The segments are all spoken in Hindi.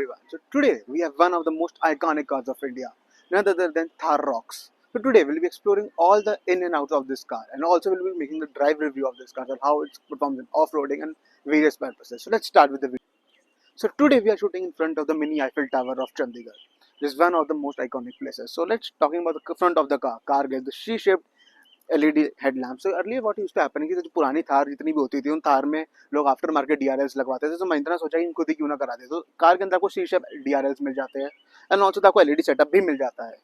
everyone. So today we have one of the most iconic cars of India, none other than Thar Rocks. So today we'll be exploring all the in and outs of this car, and also we'll be making the drive review of this car and how it performs in off-roading and various purposes. So let's start with the video. So today we are shooting in front of the mini Eiffel Tower of Chandigarh. This is one of the most iconic places. So let's talking about the front of the car. Car gets the C-shaped LED headlamp. So earlier what used to happen कि जो पुरानी थार जितनी भी होती थी उन थार में लोग आफ्टर मार्केट डीआरएल्स लगवाते थे. तो महिंद्रा सोचा कि खुद ही क्यों ना करा दे. तो कार के अंदर आपको शीशे डीआरएल्स मिल जाते हैं एंड ऑल्सो आपको एलईडी सेटअप भी मिल जाता है.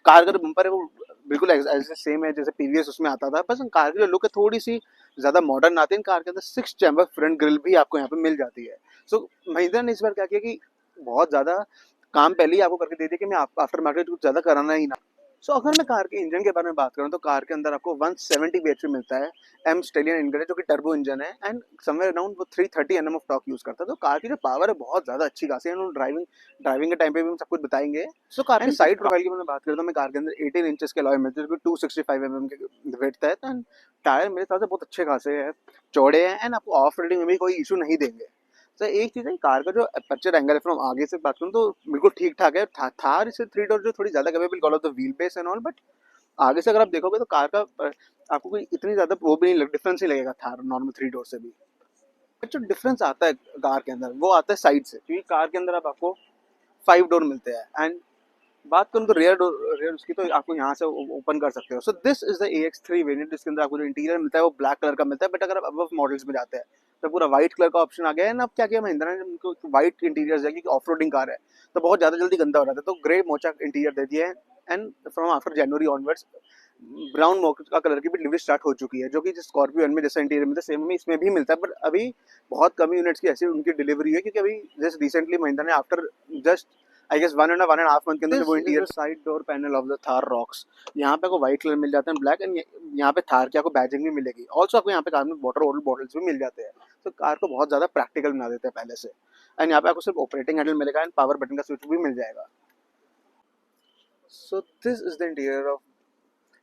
कार का जो बम्पर है वो बिल्कुल ऐसे सेम है जैसे प्रीवियस उसमें आता था, बस कार की जो लुक है थोड़ी सी ज़्यादा मॉडर्न आती है. कार के अंदर 6 चैम्बर फ्रंट ग्रिल भी आपको यहाँ पे मिल जाती है. सो महिंद्रा ने इस बार क्या किया कि बहुत ज़्यादा काम पहले ही आपको करके दे दिया कि मैं आफ्टर मार्केट कुछ ज़्यादा कराना ही ना. सो अगर मैं कार के इंजन के बारे में बात करूँ तो कार के अंदर आपको 170 bhp मिलता है. एम स्टेलियन इंजन है जो कि टर्बो इंजन है एंड समवेयर अराउंड वो 330 Nm ऑफ टॉर्क यूज करता है. तो कार की जो पावर है बहुत ज्यादा अच्छी खासी है. ड्राइविंग के टाइम पे भी हम सब कुछ बताएंगे. सो कार की साइड प्रोफाइल की मैं बात करता हूँ, मैं कार के अंदर 18 इंचेस के अलॉय मिलते हैं जो कि 265 mm के वेट है. एंड टायर मेरे हिसाब से बहुत अच्छे खासे हैं, चौड़े हैं एंड आपको ऑफ रोडिंग में भी कोई इशू नहीं देंगे. तो एक चीज़ है कार का जो अपर्चर एंगल है फ्रॉम आगे से बात करूँ तो बिल्कुल ठीक ठाक है. थार इससे 3 डोर जो थोड़ी ज़्यादा capable call of the wheel base and all, but आगे से अगर आप देखोगे तो कार का आपको कोई इतनी ज़्यादा वो भी नहीं डिफरेंस ही लगेगा थार नॉर्मल 3 डोर से भी. जो डिफरेंस आता है कार के अंदर वो आता है साइड से, क्योंकि कार के अंदर अब आपको 5 डोर मिलते हैं एंड बात करूँ तो रेयर उसकी तो आपको यहाँ से ओपन कर सकते हो. So this is the AX3 variant. जिसके अंदर आपको जो इंटीरियर मिलता है वो ब्लैक कलर का मिलता है, बट अगर आप अबव मॉडल्स में जाते हैं तो पूरा व्हाइट कलर का ऑप्शन आ गया है. ना अब क्या किया महिंद्रा ने, उनको व्हाइट इंटीरियर है क्योंकि ऑफ रोडिंग कार है तो बहुत ज़्यादा जल्दी गंदा हो जाता है. तो ग्रे मोचा इंटीरियर दे दिया है and from after January onwards brown mocha colour की भी डिलीवरी स्टार्ट हो चुकी है, जो कि स्कॉर्पियो में जैसा इंटीरियर मिलता है सेम में इसमें भी मिलता है. बट अभी बहुत कम यूनिट्स की ऐसी उनकी डिलीवरी है क्योंकि अभी जस्ट रिसेंटली महिंद्रा ने after just I guess 1.5 month के अंदर वो interior side door panel of the Thar Roxx. यहाँ पे आपको व्हाइट कलर मिल जाता है ब्लैक एंड यहाँ पे थार की आपको बैजिंग भी मिलेगी. ऑल्सो आपको यहाँ पे कार में वाटर बॉटल्स भी मिल जाते हैं. तो कार को बहुत ज़्यादा प्रैक्टिकल बना देते हैं पहले से. एंड यहाँ पे आपको सिर्फ ऑपरेटिंग हैंडल मिलेगा एंड पावर बटन का स्विच भी मिल जाएगा. So this is the interior of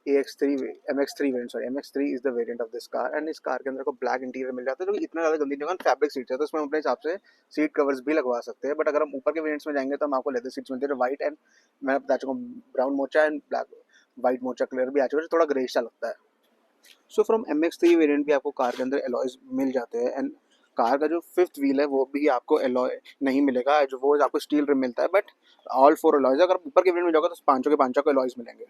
MX3 is the variant of this car and इस कार के अंदर को ब्लैक इंटीरियर मिल जाता है जो कि इतना ज़्यादा गंदी नहीं होगा. फैब्रिक सीट्स है तो इसमें हम अपने हिसाब से सीट कवर्स भी लगवा सकते हैं. बट अगर हम ऊपर के वेरिएंट्स में जाएंगे तो हम आपको लेदर सीट्स मिलते हैं व्हाइट एंड मैं बता चुका हूँ brown mocha and black white mocha colour भी आ चुका है जो थोड़ा ग्रेइश सा लगता है. सो फ्रॉम MX3 वेरिएंट भी आपको कार के अंदर एलॉयज मिल जाते हैं एंड कार का जो फिफ्थ व्हील है वो भी आपको एलॉय नहीं मिलेगा, जो वो आपको स्टील रिम मिलता है. बट ऑल 4 एलॉयज अगर ऊपर के वेरिएंट में जाओगे तो पांचों के पांचों को एलॉयज मिलेंगे.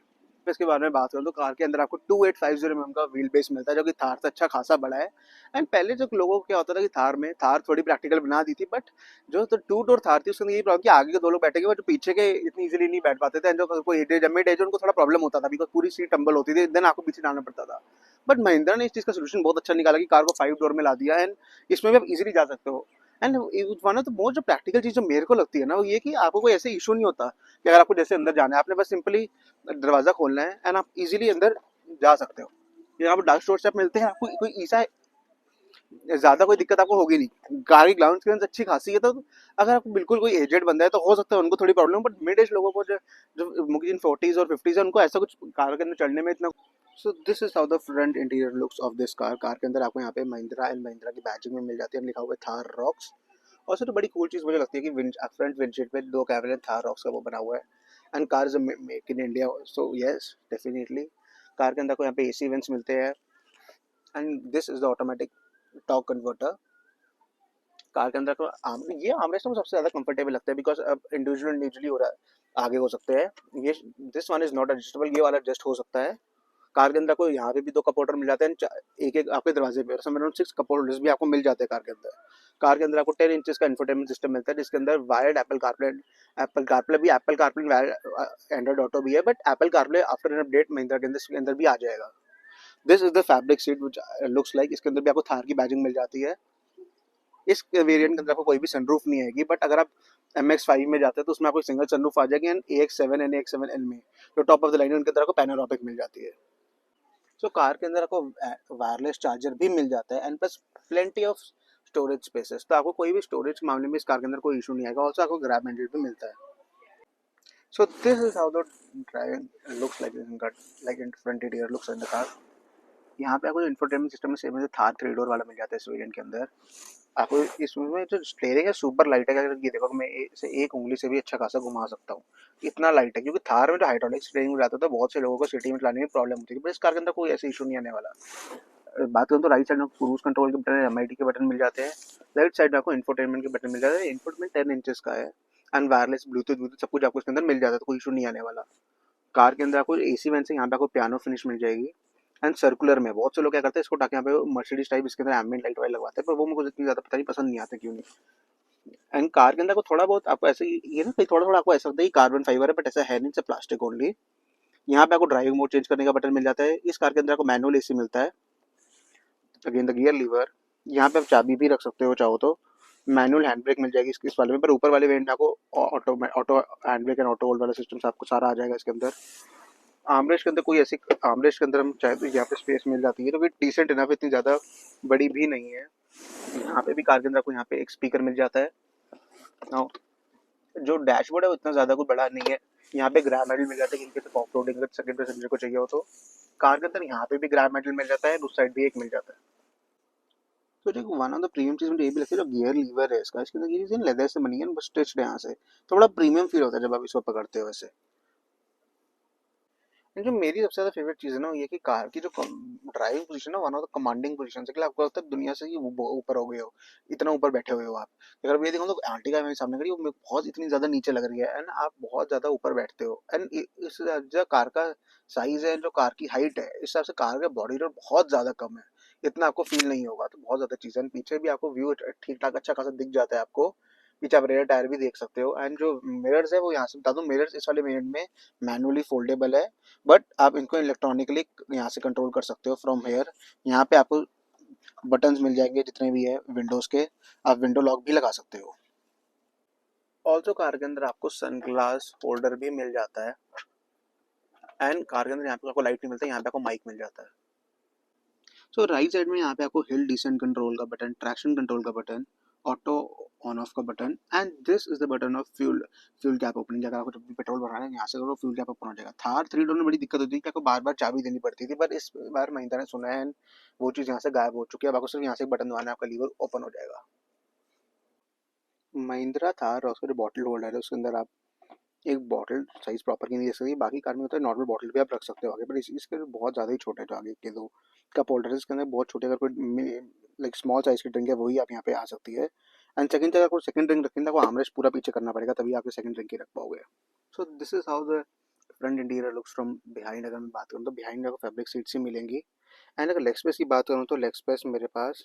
इसके बारे में बात करूँ तो कार के अंदर आपको 2850 mm का व्हील बेस मिलता है जो कि थार से अच्छा खासा बड़ा है. एंड पहले जो लोगों को क्या होता था कि थार थोड़ी प्रैक्टिकल बना दी थी, बट जो तो 2 डोर थार थी उसके अंदर ये प्रॉब्लम कि आगे के 2 लोग बैठेंगे बट पीछे के इतनी इजीली नहीं बैठ पाते थे. जो कोई मिड एज उनको थोड़ा प्रॉब्लम होता था बिकॉज पूरी सीट टंबल होती थी, देन आपको पीछे डालना पड़ता था. बट महिंद्रा ने इस चीज़ का सोल्यूशन बहुत अच्छा निकाला कि कार को 5 डोर में ला दिया एंड इसमें भी आप इजीली जा सकते हो. And one of the most जो प्रैक्टिकल चीज़ जो मेरे को लगती है ना वो ये कि आपको कोई ऐसे इशू नहीं होता कि अगर आपको जैसे अंदर जाना है आपने बस सिंपली दरवाज़ा खोलना है एंड आप इजीली अंदर जा सकते हो. यहाँ पर डार्क स्टोर से आप मिलते हैं, आपको कोई ऐसा ज़्यादा कोई दिक्कत आपको होगी नहीं. कार की ग्राउंड क्लियरेंस अच्छी खासी है. तो अगर आपको बिल्कुल कोई एजेड बंदा है तो हो सकता है उनको थोड़ी प्रॉब्लम, बट मिड एज लोगों को जो मुमकिन 40s और 50s है उनको ऐसा कुछ कार के अंदर चढ़ने में इतना. So this is how the front interior looks of this car. Car के अंदर आपको यहाँ पे महिंद्रा एंड महिंद्रा की बैजिंग में मिल जाती है, लिखा हुआ है थार रॉक्स. और सबसे बड़ी कूल चीज़ मुझे लगती है कि फ्रंट विंडशील्ड पे 2 कैमरे थार रॉक्स का वो बना हुआ है and car is make in India. So yes definitely car के अंदर को यहाँ पे AC वेंट्स मिलते हैं and this is the automatic torque converter. Car के अंदर तो ये आर्मरेस्ट में सबसे ज़्यादा कंफर्टेबल लगता है बिकॉज अब इंडिविजुअली हो रहा है आगे हो सकते हैं. ये this one is not adjustable, ये वाला एडजस्ट हो सकता है. कार के अंदर को यहाँ पे भी 2 कप होल्डर मिल जाते हैं एक एक आपके दरवाजे पे. समझ 6 कप होल्डर्स भी आपको मिल जाते हैं कार के अंदर. कार के अंदर आपको 10 इंचेस का इंफोटेनमेंट सिस्टम मिलता है जिसके अंदर वायर्ड एप्पल कारप्ले भी एप्पल कारप्ले एंड्रॉइड ऑटो भी है, but Apple CarPlay after an update Mahindra के अंदर भी आ जाएगा. This is the fabric seat which looks like. इसके अंदर भी आपको थार की बैजिंग मिल जाती है. इस वेरिएंट के अंदर आपको कोई भी सनरूफ नहीं आएगी, बट अगर आप MX5 में जाते हैं तो उसमें आपको सिंगल सनरूफ आ जाएगी एंड AX7 एंड AX7L में जो टॉप ऑफ द लाइन है उनके अंदर आपको पैनोरामिक मिल जाती है. सो कार के अंदर आपको वायरलेस चार्जर भी मिल जाता है and plus plenty of storage spaces. तो आपको कोई भी स्टोरेज के मामले में इस कार के अंदर कोई इशू नहीं आएगा. ऑल्सो आपको ग्रैब हैंडल भी मिलता है. So this is how the driving looks like in front interior looks in the car. यहाँ पे आपको जो इंफोटेनमेंट सिस्टम है सेम है थार 3 डोर वाला मिल जाता है इस वेरिएंट के अंदर. आपको इसमें जो स्टीयरिंग है सुपर लाइट है, अगर ये देखो मैं इसे एक उंगली से भी अच्छा खासा घुमा सकता हूँ, इतना लाइट है। क्योंकि थार में जो हाइड्रोलिक स्टीयरिंग में जाता है तो बहुत से लोगों को सिटी में चलाने में प्रॉब्लम होती है, पर इस कार के अंदर कोई ऐसा इशू नहीं आने वाला। बात करूँ तो राइट साइड में क्रूज कंट्रोल के बटन, एमआईडी के बटन मिल जाते हैं। लेफ्ट साइड में आपको इंफोटेनमेंट के बटन मिल जाते हैं। इंफोटेनमेंट 10 इंचेस का है एंड वायरलेस ब्लूटूथ ब्लूटूथ सब कुछ आपको इसके अंदर मिल जाता है, तो कोई इशू नहीं आने वाला। कार के अंदर आपको एसी वैन से यहाँ पे आपको पियानो फिनिश मिल जाएगी एंड सर्कुलर में। बहुत से लोग क्या करते हैं इसको टाके यहाँ पे मर्सिडीज टाइप इसके अंदर एम्बिएंट लाइट वाइट लगवाते हैं, पर वो मुझे इतनी ज़्यादा पता नहीं पसंद नहीं आता क्यों नहीं। एंड कार के अंदर को थोड़ा बहुत आपको ऐसे ये ना कहीं थोड़ा थोड़ा आपको ऐसा लगता है कार्बन फाइबर है, बट ऐसा है नहीं, से प्लास्टिक ओनली। यहाँ पे आपको ड्राइविंग मोड चेंज करने का बटन मिल जाता है। इस कार के अंदर आपको मैनुअल एसी मिलता है। अगेन द गियर लीवर, यहाँ पे आप चाबी भी रख सकते हो चाहो तो। मैनुअल हैंड ब्रेक मिल जाएगी इस वाले में, पर ऊपर वाले वेरिएंट में आपको auto auto hand brake and auto hold वाला सिस्टम आपको सारा आ जाएगा इसके अंदर। आर्मरेस्ट के अंदर कोई ऐसी, आर्मरेस्ट के अंदर हम चाहे तो यहाँ पे स्पेस मिल जाती है, तो फिर डिसेंट इनफ, इतनी ज़्यादा बड़ी भी नहीं है। यहाँ पे भी कार के अंदर आपको यहाँ पे एक स्पीकर मिल जाता है। Now, जो डैशबोर्ड है वो इतना ज़्यादा कुछ बड़ा नहीं है। यहाँ पे ग्रैब मेडल मिल जाता है इनके ऑफ रोडिंग सेकंड पैसेंजर को चाहिए हो तो। कार के अंदर यहाँ पे भी ग्रैब मेडल मिल जाता है, उस साइड भी एक मिल जाता है। तो देखो वन ऑफ द प्रीमियम चीज मुझे ये भी लगती है, जो गियर लीवर है इसका, इसके अंदर ये चीज लेदर से बनी है, बस स्टिच्ड है यहाँ से, तो बड़ा प्रीमियम फील होता है जब आप इसको पकड़ते हो ऐसे। And जो मेरी सबसे ज्यादा फेवरेट चीज है ना, ये कि कार की जो ड्राइविंग पोजीशन है one of the commanding position है, कि आपको लगता है दुनिया से ही ऊपर हो गए हो, इतना ऊपर बैठे हुए हो आप। अगर मैं ये देखूँ तो आर्टिका मेरे सामने खड़ी है, वो मेरे को बहुत इतनी ज्यादा नीचे लग रही है एंड आप बहुत ज्यादा ऊपर बैठते हो। एंड इस जो कार का साइज है, जो कार की हाइट है, इस हिसाब से कार का बॉडी रोड बहुत ज्यादा कम है, इतना आपको फील नहीं होगा। तो बहुत ज्यादा चीज है, पीछे भी आपको व्यू ठीक ठाक अच्छा खासा दिख जाता है आपको। पीछे आप रेयर टायर भी देख सकते हो। एंड जो मिरर्स है वो यहाँ से बता दूं, मिरर्स इस वाले वेरिएंट में मैनुअली फोल्डेबल है, बट आप इनको इलेक्ट्रॉनिकली यहाँ से कंट्रोल कर सकते हो फ्रॉम हेयर। यहाँ पे आपको बटन्स मिल जाएंगे जितने भी है विंडोज के, आप विंडो लॉक भी लगा सकते हो। ऑल्सो कार के अंदर आपको सनग्लास होल्डर भी मिल जाता है। एंड कार के अंदर यहाँ पे आपको लाइट नहीं मिलता, यहाँ पे आपको माइक मिल जाता है। सो राइट साइड में यहाँ पे आपको हिल डिसेंट कंट्रोल का बटन, ट्रैक्शन कंट्रोल का बटन, ऑटो ऑन ऑफ का button, and this is the button of fuel cap opening. अगर आपको जब भी पेट्रोल भराना है यहाँ से करो, फ्यूल कैप ओपन हो जाएगा। थार 3 डोर में बड़ी दिक्कत होती है कि आपको बार बार चाबी देनी पड़ती थी, पर इस बार महिंद्रा ने सुना है वो चीज़ यहाँ से गायब हो चुकी है। अब आपको सिर्फ यहाँ से एक बटन दबाना है, आपका लीवर ओपन हो जाएगा। महिंद्रा थार और उसका जो बॉटल होल्डर है उसके अंदर आप एक बॉटल साइज प्रॉपर की नहीं दे सकती। बाकी कार में होता है नॉर्मल बॉटल भी आप रख सकते हो आगे, पर इसके बहुत ज़्यादा ही छोटे, जो आगे के दो कप होल्डर है इसके अंदर बहुत छोटे, अगर कोई लाइक स्मॉल साइज की ड्रिंक है वही आप यहाँ पे आ सकती है। एंड सेकंड जगह कोई सेकंड ड्रिंक रखेंगे तो आर्मरेस्ट पूरा पीछे करना पड़ेगा, तभी आप सेकंड ड्रिंक ही रख पाओगे। So this is how the front interior looks from behind. अगर मैं बात करूँ तो बिहाइंड में आपको फैब्रिक सीट्स ही मिलेंगी। एंड अगर लेग स्पेस की बात करूँ तो लेग स्पेस मेरे पास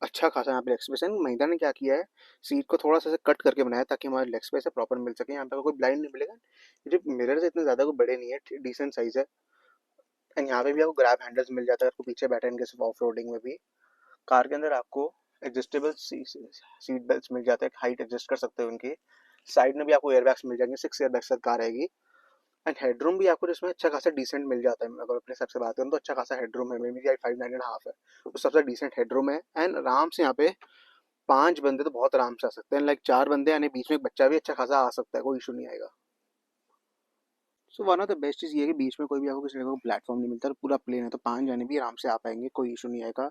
अच्छा खासा यहाँ पे लेग स्पेस है। महिंद्रा ने क्या किया है, सीट को थोड़ा सा कट करके बनाया ताकि हमारा लेग स्पेस है प्रॉपर मिल सके। यहाँ पे कोई ब्लाइंड नहीं मिलेगा। ये जो मिरर है इतने ज़्यादा कोई बड़े नहीं है, डिसेंट साइज है। एंड यहाँ पे भी आपको ग्रैब हैंडल्स मिल जाता है आपको पीछे बैठे इनके सिर्फ ऑफ रोडिंग में भी। कार के अंदर आपको एडजस्टेबल सीट बेल्ट मिल जाते हैं, हाइट एडजस्ट कर सकते हो उनकी। साइड में भी आपको एयरबैग्स मिल जाएंगे, 6 एयरबैग्स तक कार आएगी। एंड हेडरूम भी आपको जिसमें अच्छा खासा डिसेंट मिल जाता है। अगर अपने हिसाब से बात करूँ तो अच्छा खासा हेडरूम है, मे बी 5.9.5 है, तो सबसे डिसेंट हेडरूम है। एंड आराम से यहाँ पे 5 बंदे तो बहुत आराम से आ सकते हैं, लाइक 4 बंदे यानी बीच में एक बच्चा भी अच्छा खासा आ सकता है, कोई इशू नहीं आएगा। So one of the best चीज़ ये है कि बीच में कोई भी आपको किसी जगह को प्लेटफॉर्म नहीं मिलता, पूरा प्लेन है, तो 5 जाने भी आराम से आ पाएंगे, कोई इशू नहीं आएगा।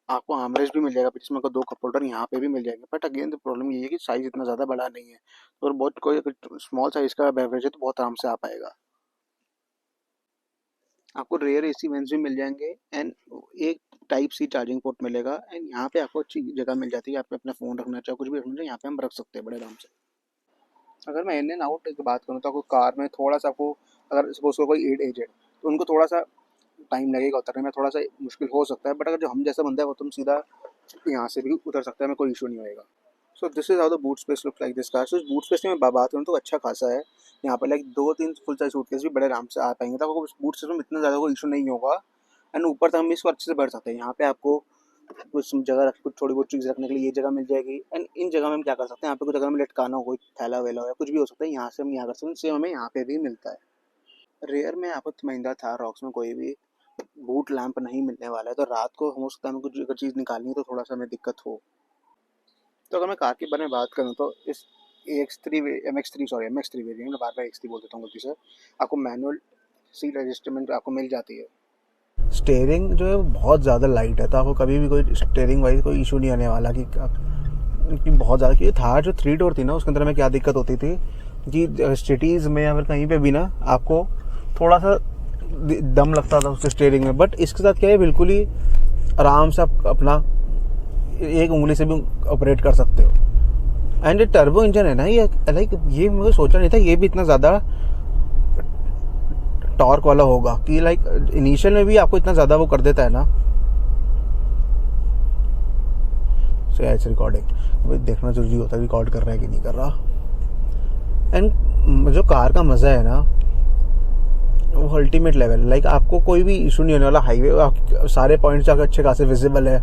आपको आर्मरेस्ट भी मिल जाएगा, जिसमें आपको 2 कप होल्डर यहाँ पे भी मिल जाएंगे। बट अगेन द प्रॉब्लम ये है कि साइज इतना ज़्यादा बड़ा नहीं है, और बहुत कोई स्मॉल साइज का बेवरेज है तो बहुत आराम से आ पाएगा। आपको रेयर एसी वेंट्स भी मिल जाएंगे एंड एक टाइप सी चार्जिंग पोर्ट मिलेगा। एंड यहाँ पे आपको अच्छी जगह मिल जाती है, आप अपना फ़ोन रखना चाहो कुछ भी रखना चाहो यहाँ पे हम रख सकते हैं बड़े आराम से। अगर मैं इन एंड आउट की बात करूँ तो आपको कार में थोड़ा सा आपको, अगर सपोज कोई एज है तो उनको थोड़ा सा टाइम लगेगा उतरने में, थोड़ा सा मुश्किल हो सकता है। बट अगर जो हम जैसा बंदा है वो तुम सीधा यहाँ से भी उतर सकते हैं, हमें कोई इशू नहीं होएगा। So this is how the boot space look like this car. So boot space की मैं बात करूँ तो अच्छा खासा है। यहाँ पर लाइक 2-3 फुल साइज सूटकेस भी बड़े आराम से आ पाएंगे, तो आपको बूट स्पेस में इतना ज़्यादा कोई इशू नहीं होगा। एंड ऊपर तक हम इसको अच्छे से बढ़ सकते हैं। यहाँ पे आपको कुछ जगह रख, कुछ थोड़ी बहुत चीज़ रखने के लिए ये जगह मिल जाएगी। एंड इन जगह में हम क्या कर सकते हैं, यहाँ पे कुछ अगर हमें लटकाना हो, कोई थैला वैला हो या कुछ भी हो सकता है, यहाँ से हम यहाँ कर सकते हैं। सेम हमें यहाँ पे भी मिलता है। रेयर में आपको महिंद्रा थार रॉक्स में कोई भी बूट लैंप नहीं मिलने वाला है, तो रात को हो सकता है हमें कुछ अगर चीज़ निकालनी है तो थोड़ा सा हमें दिक्कत हो। तो अगर मैं कार के बारे में बात करूँ तो इस एम एक्स थ्री वेरियंट में, बार बार एक्स थ्री बोल देता हूँ गलती से, आपको मैनुअल सीट एडजस्टमेंट आपको मिल जाती है। स्टेयरिंग जो है बहुत ज़्यादा लाइट है, तो आपको कभी भी कोई स्टेयरिंग वाइज कोई इशू नहीं आने वाला कि बहुत ज़्यादा। कि थार जो 3 डोर थी ना उसके अंदर में क्या दिक्कत होती थी कि सिटीज़ में या फिर कहीं पे भी ना आपको थोड़ा सा दम लगता था उसके स्टेयरिंग में, बट इसके साथ क्या है बिल्कुल ही आराम से आप अपना एक उंगली से भी ऑपरेट कर सकते हो। एंड ये टर्बो इंजन है ना, ये लाइक ये मुझे सोचा नहीं था ये भी इतना ज़्यादा टॉर्क वाला होगा कि लाइक इनिशियल में भी आपको इतना ज़्यादा वो कर देता है ना। सो इट्स रिकॉर्डिंग, देखना जरूरी होता है रिकॉर्ड कर रहा है कि नहीं कर रहा। एंड जो कार का मज़ा है ना वो अल्टीमेट लेवल, लाइक आपको कोई भी इशू नहीं होने वाला। हाईवे सारे पॉइंट्स आपके अच्छे खासे विजिबल है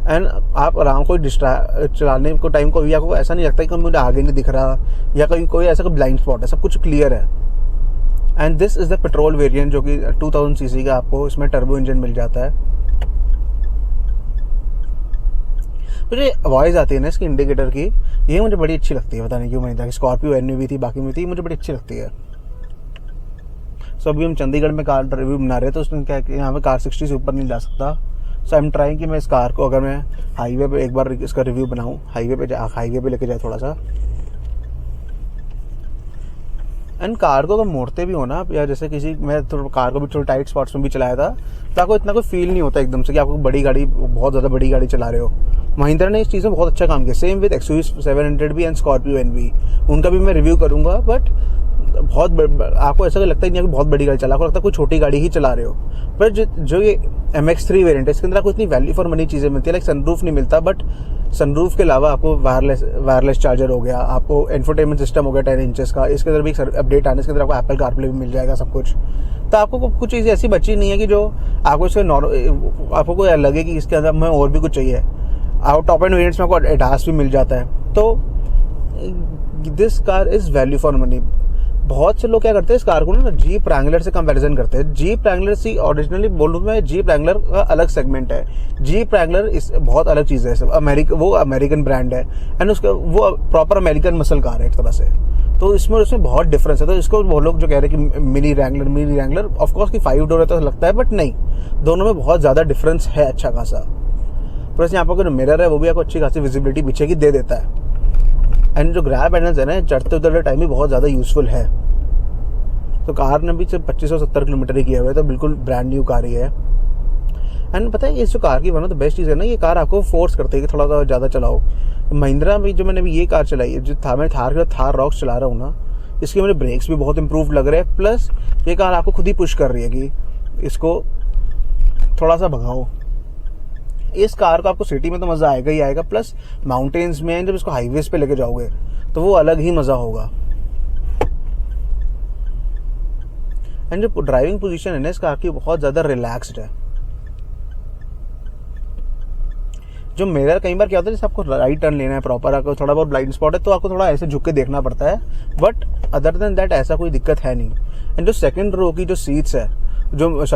एंड आप आराम कोई चलाने को टाइम को भी आपको ऐसा नहीं लगता कि मुझे आगे नहीं दिख रहा या कोई ऐसा कोई ब्लाइंड स्पॉट है, सब कुछ क्लियर है। And this is the petrol variant जो कि 2000 सीसी का आपको इसमें टर्बो इंजन मिल जाता है। मुझे वॉइस आती है ना इसकी इंडिकेटर की, ये मुझे बड़ी अच्छी लगती है, पता नहीं क्यों। महिंद्रा की स्कॉर्पियो एन भी थी, बाकी में थी, मुझे बड़ी अच्छी लगती है। सो अभी हम चंडीगढ़ में कार रिव्यू बना रहे हैं, तो उसमें क्या है यहाँ पे कार 60 से ऊपर नहीं जा सकता। सो आई एम ट्राइंग कि मैं इस कार को अगर मैं हाईवे पे एक बार इसका रिव्यू बनाऊँ, हाईवे पे लेके जाए थोड़ा सा। एंड कार को अगर मोड़ते भी हो ना, या जैसे मैं थोड़ा कार को भी थोड़ा टाइट स्पॉट्स में भी चलाया था, तो आपको इतना कोई फील नहीं होता एकदम से कि आपको बड़ी गाड़ी, बहुत ज़्यादा बड़ी गाड़ी चला रहे हो। महिंद्रा ने इस चीज़ में बहुत अच्छा काम किया। सेम विद XUV 700 भी एंड स्कॉर्पियो एन भी, उनका भी मैं रिव्यू करूँगा। बट आपको ऐसा लगता ही नहीं है कि बहुत बड़ी गाड़ी चला, आपको लगता है कोई छोटी गाड़ी ही चला रहे हो। पर जो ये MX3 वेरिएंट है, इसके अंदर आपको इतनी वैल्यू फॉर मनी चीज़ें मिलती है। लाइक सनरूफ नहीं मिलता, बट सनरूफ के अलावा आपको वायरलेस चार्जर हो गया, आपको इंफोटेनमेंट सिस्टम हो गया 10 इंचेस का, इसके अंदर भी एक अपडेट आने, इसके अंदर आपको एप्पल कारप्ले भी मिल जाएगा, सब कुछ। तो आपको कुछ चीज़ें ऐसी बची नहीं है कि जो आपको इसके आपको कोई लगे कि इसके अंदर हमें और भी कुछ चाहिए। टॉप एंड वेरिएंट्स में आपको एडास भी मिल जाता है। तो this car is value for money. बहुत से लोग क्या करते हैं, इस कार को ना जीप रैंगलर से कंपैरिजन करते हैं। जीप रैंगलर से ओरिजिनली बोलूँ मैं, जीप रैंगलर का अलग सेगमेंट है। जीप रैंगलर इस बहुत अलग चीज़ है, वो अमेरिकन ब्रांड है एंड उसका वो प्रॉपर अमेरिकन मसल कार है एक तरह से। तो उसमें बहुत डिफरेंस है। तो इसको वो लोग जो कह रहे हैं कि मिनी रैंगलर ऑफकोर्स की 5 डोर है तो लगता है, बट नहीं, दोनों में बहुत ज़्यादा डिफरेंस है अच्छा खासा। प्लस यहाँ पर जो मिरर है वो भी आपको अच्छी खासी विजिबिलिटी पीछे की दे देता है। एंड जो ग्रैब हैंडल्स है ना, चढ़ते उतरते टाइम भी बहुत ज़्यादा यूजफुल है। तो कार ने भी सिर्फ 2570 किलोमीटर ही किया हुआ है, तो बिल्कुल ब्रांड न्यू कार ही है। एंड पता है, इस जो कार की वन ऑफ द बेस्ट चीज़ है ना, ये कार आपको फोर्स करती है कि थोड़ा सा ज़्यादा चलाओ। महिंद्रा में जो मैंने अभी ये कार चलाई है, जो मैं थार रॉक्स चला रहा हूँ ना, इसके मेरे ब्रेक्स भी बहुत इंप्रूव लग रहे हैं। प्लस ये कार आपको खुद ही पुश कर रही है कि इसको थोड़ा सा भगाओ। इस कार को आपको सिटी में तो मज़ा आएगा ही आएगा, प्लस माउंटेन्स में जब इसको हाईवेज पे लेके जाओगे तो वो अलग ही मज़ा होगा। एंड जो ड्राइविंग पोजीशन है ना इस कार की, बहुत ज़्यादा रिलैक्स्ड है। जो मिरर कई बार क्या होता है, जैसे आपको राइट टर्न लेना है प्रॉपर, आपको थोड़ा बहुत ब्लाइंड स्पॉट है तो आपको थोड़ा ऐसे झुक के देखना पड़ता है, बट अदर देन दैट ऐसा कोई दिक्कत है नहीं। एंड जो सेकंड रो की जो सीट्स है,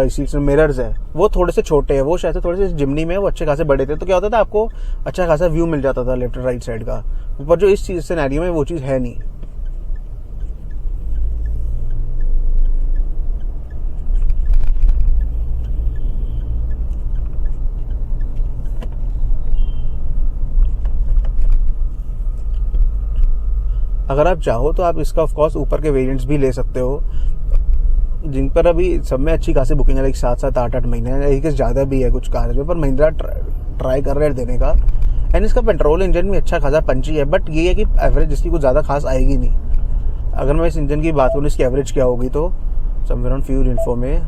सीट्स मिरर्स है, वो थोड़े से छोटे हैं। वो शायद से थोड़े से जिमनी में वो अच्छे खासे बड़े थे, तो क्या होता था आपको अच्छा खासा व्यू मिल जाता था लेफ्ट राइट साइड का। पर जो इस चीज सिनेरियो में वो चीज़ है नहीं। अगर आप चाहो तो आप इसका ऑफकोर्स ऊपर के वेरिएंट्स भी ले सकते हो, जिन पर अभी सब में अच्छी खासी बुकिंग है, लाइक 7-7, 8-8 महीने है, एक ज़्यादा भी है कुछ कार में। पर महिंद्रा ट्राई कर रहे हैं देने का। एंड इसका पेट्रोल इंजन भी अच्छा खासा पंची है, बट ये है कि एवरेज इसकी कुछ ज़्यादा खास आएगी नहीं। अगर मैं इस इंजन की बात करूँ इसकी एवरेज क्या होगी, तो समवेयर ऑन फ्यूल इन्फो में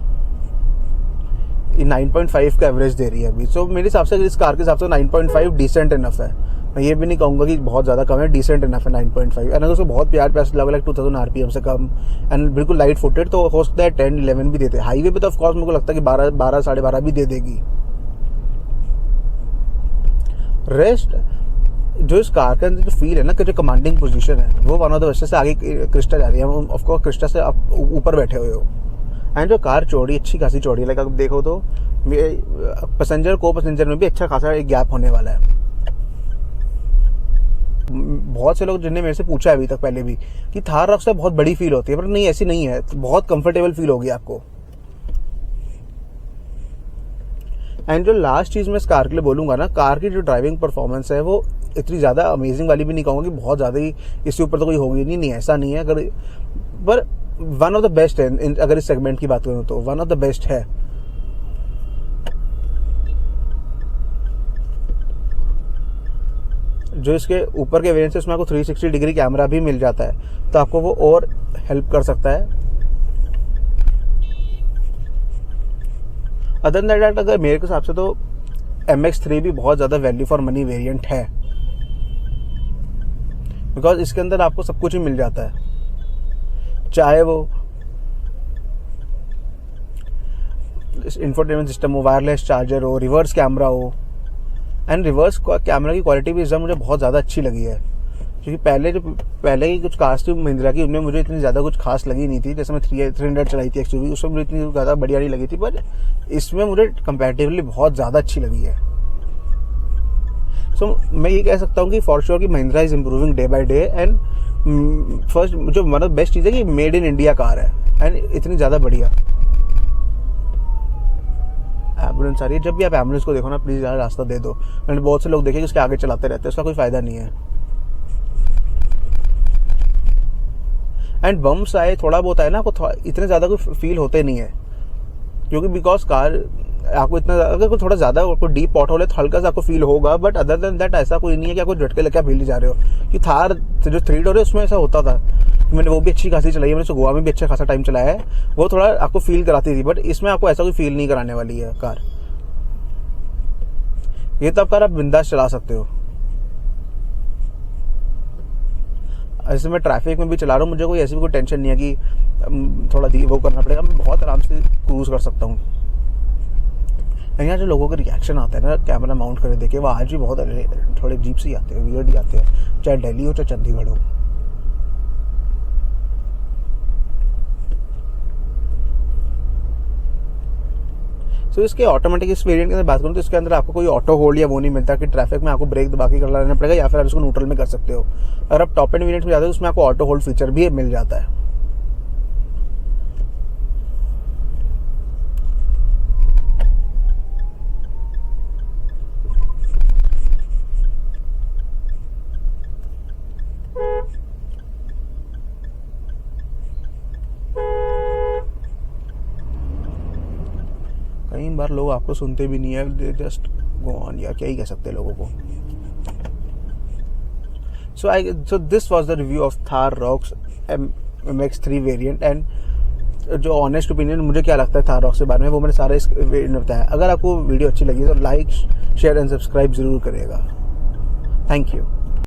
9.5 का एवरेज दे रही है अभी। सो मेरे हिसाब से इस कार के हिसाब से 9.5 डिसेंट इनफ है। मैं ये भी नहीं कहूँगा कि बहुत ज़्यादा कम है, डिसेंट इनफ है 9.5। एंड उसको बहुत प्यार लगा, लाइक 2000 RPM से कम एंड बिल्कुल लाइट फुटेड, तो हो सकता है 10-11 भी देते। हाईवे पे तो ऑफकोर्स मेरे को लगता है कि 12 साढ़े 12 भी दे देगी। रेस्ट जो इस कार के अंदर जो फील है ना, कि जो कमांडिंग पोजीशन है, वो वन ऑफ द बेस्ट से आगे क्रिस्टा जा रही है। ऑफकोर्स क्रिस्टा से आप ऊपर बैठे हुए हो। एंड जो कार चौड़ी, अच्छी खासी चौड़ी है, लाइक आप देखो तो पैसेंजर को पैसेंजर में भी अच्छा खासा एक गैप होने वाला है। बहुत से लोग जिन्हें मेरे से पूछा है अभी तक पहले भी कि थार रॉक्स से बहुत बड़ी फील होती है, पर नहीं, ऐसी नहीं है। बहुत कंफर्टेबल फील होगी आपको। एंड जो लास्ट चीज़ मैं इस कार के लिए बोलूँगा ना, कार की जो ड्राइविंग परफॉर्मेंस है वो इतनी ज़्यादा अमेजिंग वाली भी नहीं कहूँगा कि बहुत ज़्यादा ही इसके ऊपर तो कोई होगी नहीं, ऐसा नहीं है। अगर पर वन ऑफ द बेस्ट है, अगर इस सेगमेंट की बात करूँ तो वन ऑफ द बेस्ट है। जो इसके ऊपर के वेरिएंट है उसमें आपको 360 डिग्री कैमरा भी मिल जाता है, तो आपको वो और हेल्प कर सकता है। अदर देन दैट अगर मेरे हिसाब से तो MX3 भी बहुत ज़्यादा वैल्यू फॉर मनी वेरिएंट है, बिकॉज इसके अंदर आपको सब कुछ ही मिल जाता है, चाहे वो इंफोटेनमेंट सिस्टम हो, वायरलेस चार्जर हो, रिवर्स कैमरा हो। एंड रिवर्स कैमरा की क्वालिटी भी इस मुझे बहुत ज़्यादा अच्छी लगी है, क्योंकि पहले की कुछ कार्स थी महिंद्रा की, उनमें मुझे इतनी ज़्यादा कुछ खास लगी नहीं थी। जैसे मैं 300 चलाई थी XUV, उसमें मुझे इतनी ज़्यादा बढ़िया नहीं लगी थी, पर इसमें मुझे कंपैरेटिवली बहुत ज़्यादा अच्छी लगी है। सो मैं ये कह सकता हूँ कि फॉर श्योर कि Mahindra is improving day by day. And first जो वन ऑफ बेस्ट चीज़ है कि मेड इन इंडिया कार है, एंड इतनी ज़्यादा बढ़िया। एम्बुलेंस आ रही है, जब भी आप एम्बुलेंस को देखो ना प्लीज़ यार रास्ता दे दो। मैंने बहुत से लोग देखे कि उसके आगे चलाते रहते हैं, उसका कोई फ़ायदा नहीं है। एंड बम्स आए थोड़ा बहुत आए ना, आपको इतने ज़्यादा कोई फील होते नहीं है, क्योंकि बिकॉज कार आपको इतना अगर थोड़ा ज़्यादा आपको डीप पॉट होले तो हल्का सा आपको फील होगा, बट अदर देन दैट ऐसा कोई नहीं है कि आपको झटके लेके आप हिल जा रहे हो। कि थार जो 3 डोर है उसमें ऐसा होता था, मैंने वो भी अच्छी खासी चलाई है, मैंने गोवा में भी अच्छा खासा टाइम चलाया है, वो थोड़ा आपको फील कराती थी, बट इसमें आपको ऐसा कोई फील नहीं कराने वाली है कार। ये तब कार आप बिंदास चला सकते हो। ऐसे मैं ट्रैफिक में भी चला रहा हूँ, मुझे कोई ऐसी भी कोई टेंशन नहीं है कि थोड़ा वो करना पड़ेगा, मैं बहुत आराम से क्रूज कर सकता हूँ। यहाँ जो लोगों के रिएक्शन आता है ना कैमरा माउंट कर देखे, वो आज भी बहुत थोड़े अजीब से आते हैं, वियर्ड ही आते हैं, चाहे दिल्ली हो चाहे चंडीगढ़ हो। सो इसके ऑटोमेटिक इस वेरिएंट के अंदर बात करूँ तो इसके अंदर आपको कोई ऑटो होल्ड या वो नहीं मिलता कि ट्रैफिक में आपको ब्रेक दबा के कर लेना पड़ेगा, या फिर आप इसको न्यूट्रल में कर सकते हो। अगर आप टॉप एंड वेरिएंट में जाते हो उसमें आपको ऑटो होल्ड फीचर भी मिल जाता है। कई बार लोग आपको सुनते भी नहीं है, दे जस्ट गो ऑन, या क्या ही कह सकते हैं लोगों को। So this was the review of Thar rocks MX3 variant. And जो ऑनेस्ट ओपिनियन मुझे क्या लगता है थार रॉक्स के बारे में वो मैंने सारा इस वेरिएंट में बताया। अगर आपको वीडियो अच्छी लगी तो लाइक शेयर एंड सब्सक्राइब जरूर करिएगा। Thank you.